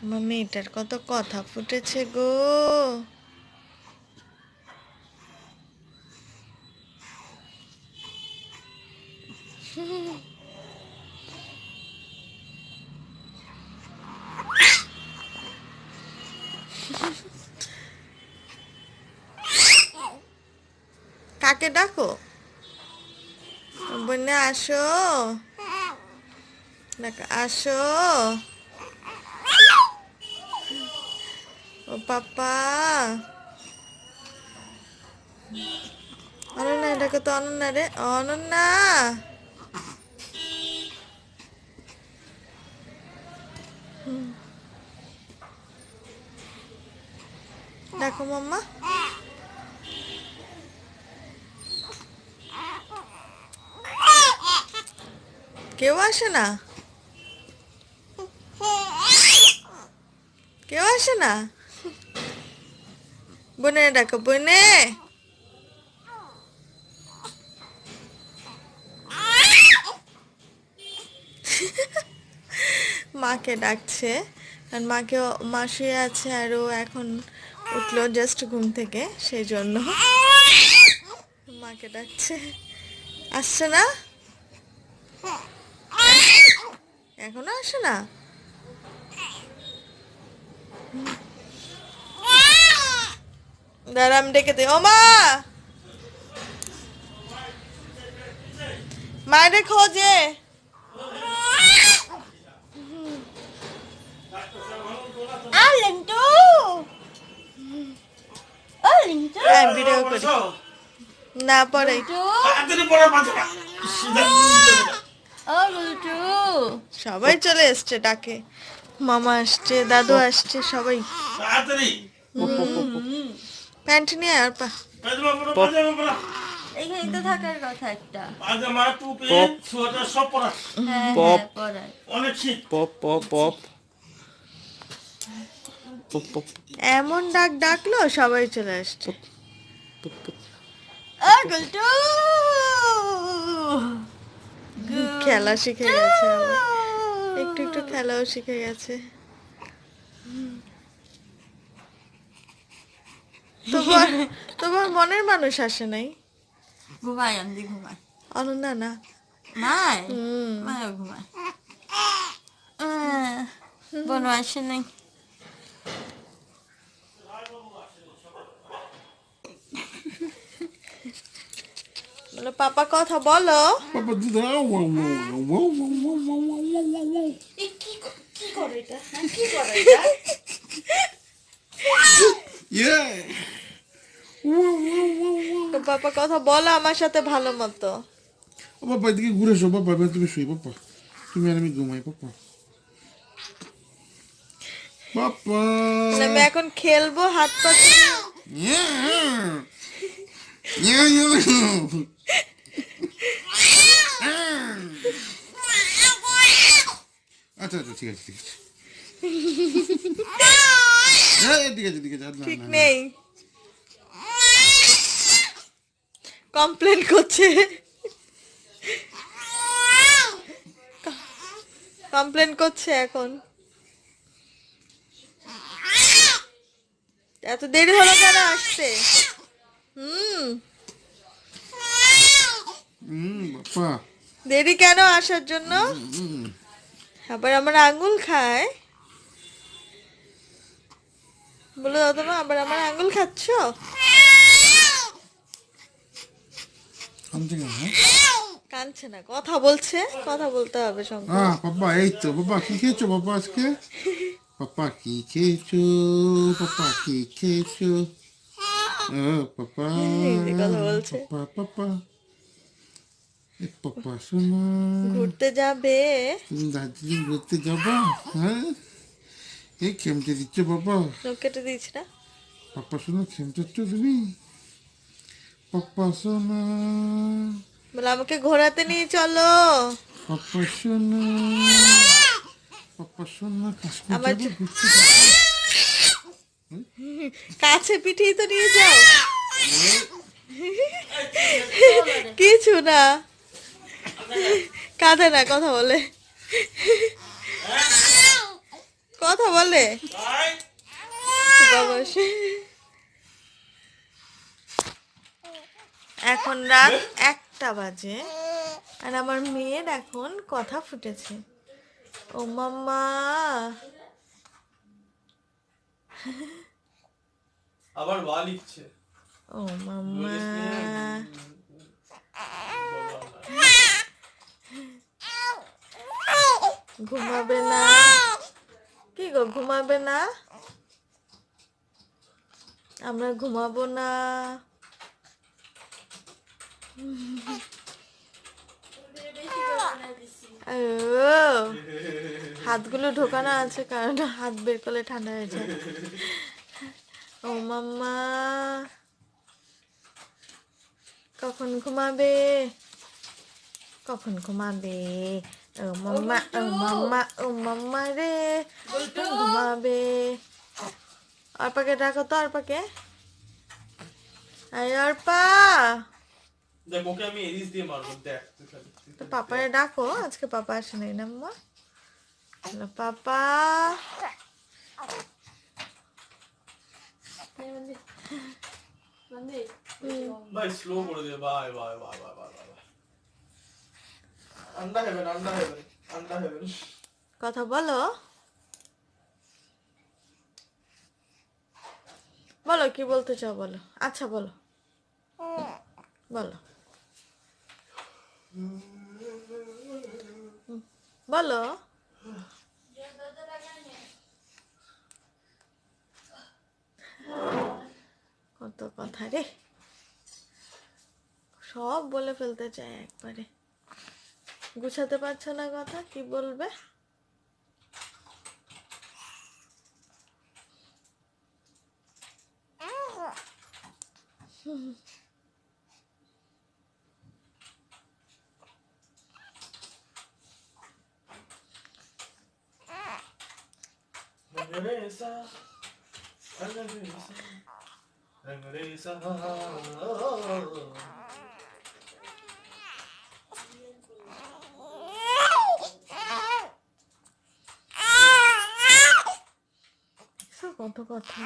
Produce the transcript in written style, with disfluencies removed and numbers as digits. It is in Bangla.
আমার মেয়েটার কত কথা ফুটেছে গো। কাকে ডাকো? বন্যা আসো, আসো। ও পাপা, অনন্যা ডাকো তো, অনন্যা রে, অনন্যা। দেখো মাম্মা, কেউ আসে না, কেউ আসে না। বনে ডাকো, বনে। মাকে ডাকছে, আর মা শুয়ে আছে, আর ও এখন উঠলো জাস্ট ঘুম থেকে, সেই জন্য মাকে ডাকছে। আসছে না, এখনো আসে না। দাঁড়া আমি ডেকে দিই। ও মা, মায়েরে খোঁজে। ভিডিও করি না, পরে সবাই চলে এসছে ডাকে। মামা আসছে, দাদু আসছে, সবাই। প্যান্ট নিয়ে আর পা এইখানে তো থাকার কথা একটা। এমন ডাক ডাকলো, সবাই চলে আসছে। খেলা শিখে গেছে আবার, একটু একটু খেলাও শিখে গেছে। তোমার তোমার মনের মানুষ আসে নাই? ঘুমাই, আমি ঘুমাই। অনন্যা না, মায় মায় ঘুমায়। বনো আসে নাই। বলো পাপা কথা বলো। Papa do that. কি করে এটা? কি করে এটা? Yeah. তো পাপা কথা বলো আমার সাথে ভালো মতো। Papa, এদিকে ঘুরে এসো বাবা, তুমি শুই বাবা, তুমি আর আমি ঘুমাই বাবা। বাবা, আমি এখন খেলবো হাত পা। আচ্ছা আচ্ছা, ঠিক আছে ঠিক আছে, ঠিক আছে ঠিক আছে। ঠিক নেই, কমপ্লেন করছে, কমপ্লেন করছে এখন। এত দেরি হলো কেন আসতে? বাবা, দেরি কেন আসার জন্য? আবার আমার আঙ্গুল খায়, বলে দাদা মা, আবার আমার আঙ্গুল খাচ্ছ? কাঁদছে না, কথা বলছে, কথা বলতে হবে সঙ্গে। বাবা এই তো বাবা, কি খেয়েছো বাবা আজকে? পাপা কি খেয়েছো? পাপা কি খেয়েছো? পাপা কথা বলছে। পাপা পাপা পাপা শোনা, ঘুরতে যাবে? তুমি দার্জিলিং ঘুরতে যাবা? হ্যাঁ, এই খেমটে দিচ্ছ বাবা। নখ কেটে দিয়েছি না? পাপা শোনা, খেমটাচ্ছ তুমি? পাপা শোনা, বলে আমাকে ঘোরাতে নিয়ে চলো। পাপা শোনা, পাপা শোনা, কাশ্মীর আমার যাবো ঘুরতে? কাছে পিঠিয়ে তো নিয়ে যাও। কিছু না, কাঁদে না, কথা বলে। কথা বলে বাবা সে এখন রাত 1টা বাজে আর আমার মেয়ের এখন কথা ফুটেছে। ও মাম্মা আবার ওয়া লিখছে। ও মাম্মা ঘুমাবে না? কি গো ঘুমাবে না? আমরা ঘুমাবো না? ও, হাতগুলো ঢোকানো আছে কারণ হাত বের করলে ঠান্ডা হয়ে যায়। ও মাম্মা কখন ঘুমাবে? কখন ঘুমাবে? ও মাম্মা ও মাম্মা ও মাম্মা রে কখন ঘুমাবে? অর্পাকে ডাকো তো, অর্পাকে। আরে অর্পা, দেখ ওকে আমি এরিস দিয়ে মারবো, দেখ তুই খালি। তো পাপারে ডাকো, আজকে পাপা আসে নাই না আম্মা। Hello papa. ভাই স্লো করে দে, bye bye bye bye bye bye. আন্ডা হেভেন, আন্ডা হেভেন, আন্ডা হেভেন। কথা বলো, বলো কি বলতে চাও বলো। আচ্ছা বলো, বলো বলো। কত কথা রে, সব বলে ফেলতে চাই একবারে, গুছাতে পারছো না কথা, কি বলবে। Regresa, regresa, regresa. কত কথা।